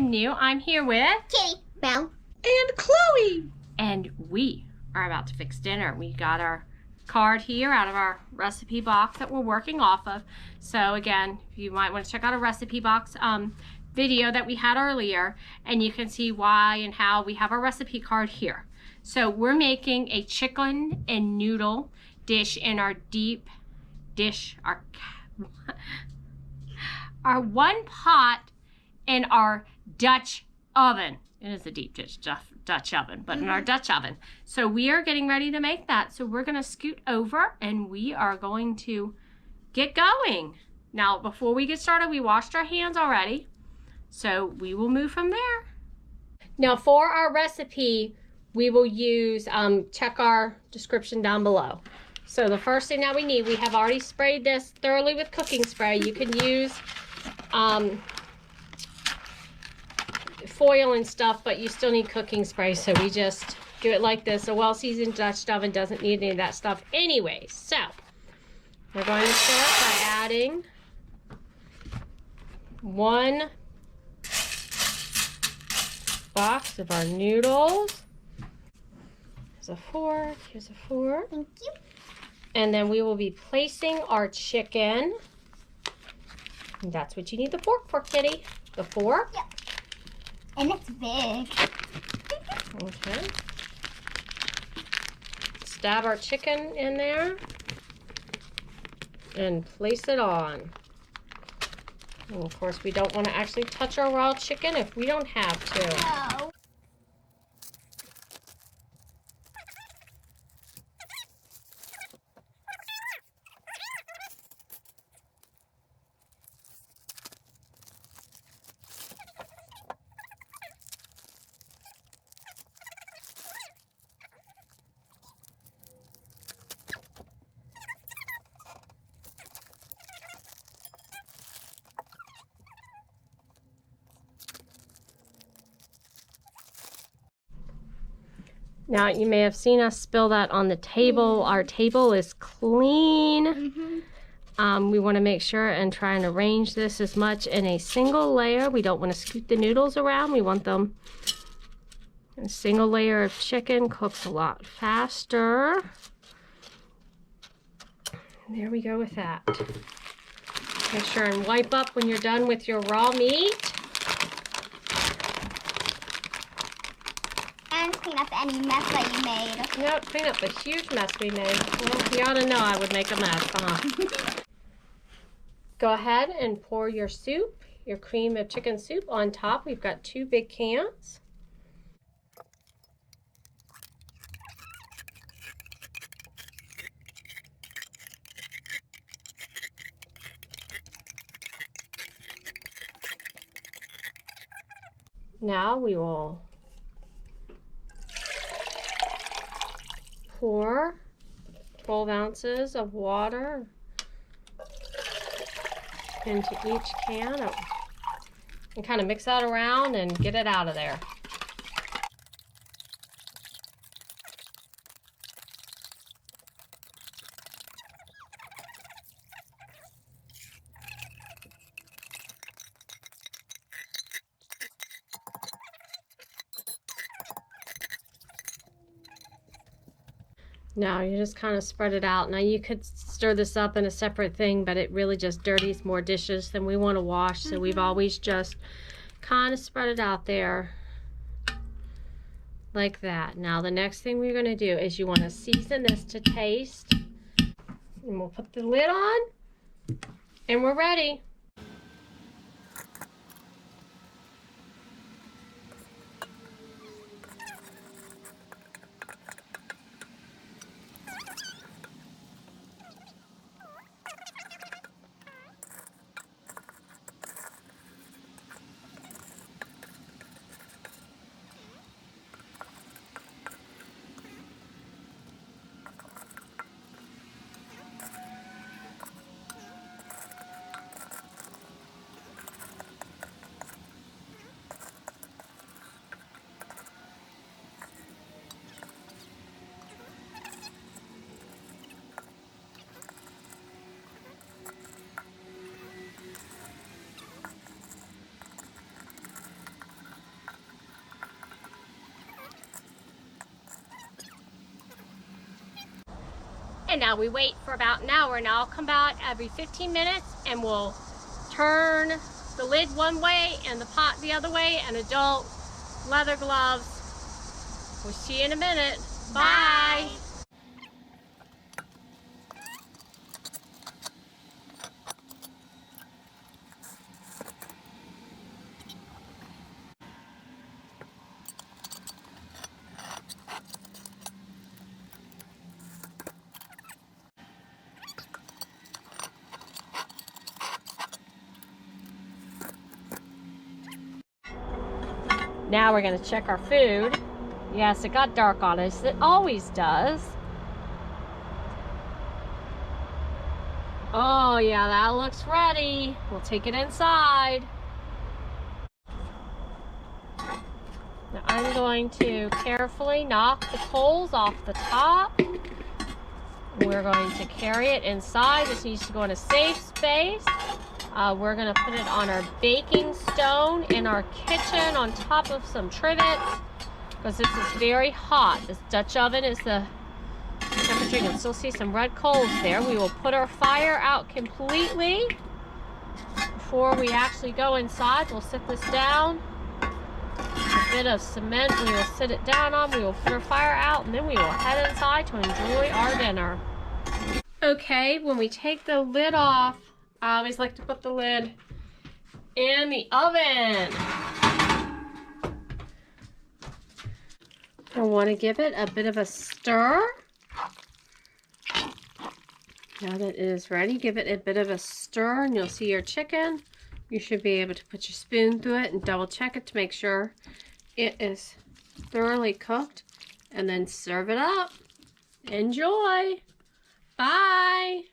I'm New. I'm here with Kitty, Belle, and Chloe. And we are about to fix dinner. We got our card here out of our recipe box that we're working off of. So again, you might want to check out a recipe box video that we had earlier, and you can see why and how we have our recipe card here. So we're making a chicken and noodle dish in our deep dish, our one pot in our Dutch oven. It is a deep dish Dutch oven, but in our Dutch oven. So we are getting ready to make that. So we're gonna scoot over and we are going to get going. Now, before we get started, we washed our hands already. So we will move from there. Now for our recipe, we will use, check our description down below. So the first thing that we need, we have already sprayed this thoroughly with cooking spray. You can use foil and stuff, but you still need cooking spray. So we just do it like this. A well-seasoned Dutch oven doesn't need any of that stuff anyway. So we're going to start by adding 1 box of our noodles. Here's a fork, here's a fork. Thank you. And then we will be placing our chicken. And that's what you need the fork for, Kitty. The fork. Yep. And it's big. Okay. Stab our chicken in there. And place it on. And of course, we don't want to actually touch our raw chicken if we don't have to. No. Now, you may have seen us spill that on the table. Our table is clean. We want to make sure and try and arrange this as much in a single layer. We don't want to scoot the noodles around. We want them in a single layer of chicken. Cooks a lot faster. There we go with that. Make sure and wipe up when you're done with your raw meat. And clean up any mess that you made. Yep, clean up the huge mess we made. Well, you ought to know I would make a mess, huh? Go ahead and pour your soup, your cream of chicken soup on top. We've got 2 big cans. Now we will pour 12 ounces of water into each can and kind of mix that around and get it out of there. Now you just kind of spread it out. Now you could stir this up in a separate thing, but it really just dirties more dishes than we want to wash. So we've always just kind of spread it out there like that. Now the next thing we're going to do is you want to season this to taste. And we'll put the lid on and we're ready. And now we wait for about an hour, and I'll come out every 15 minutes and we'll turn the lid one way and the pot the other way, and adult leather gloves. We'll see you in a minute. Bye. Now we're going to check our food. Yes, it got dark on us. It always does. Oh yeah, that looks ready. We'll take it inside. Now I'm going to carefully knock the coals off the top. We're going to carry it inside. This needs to go in a safe space. We're going to put it on our baking stone in our kitchen on top of some trivets because this is very hot. This Dutch oven is the temperature. You can still see some red coals there. We will put our fire out completely before we actually go inside. We'll sit this down. A bit of cement we will sit it down on. We will put our fire out, and then we will head inside to enjoy our dinner. Okay, when we take the lid off, I always like to put the lid in the oven. I want to give it a bit of a stir. Now that it is ready, give it a bit of a stir and you'll see your chicken. You should be able to put your spoon through it and double check it to make sure it is thoroughly cooked, and then serve it up. Enjoy. Bye.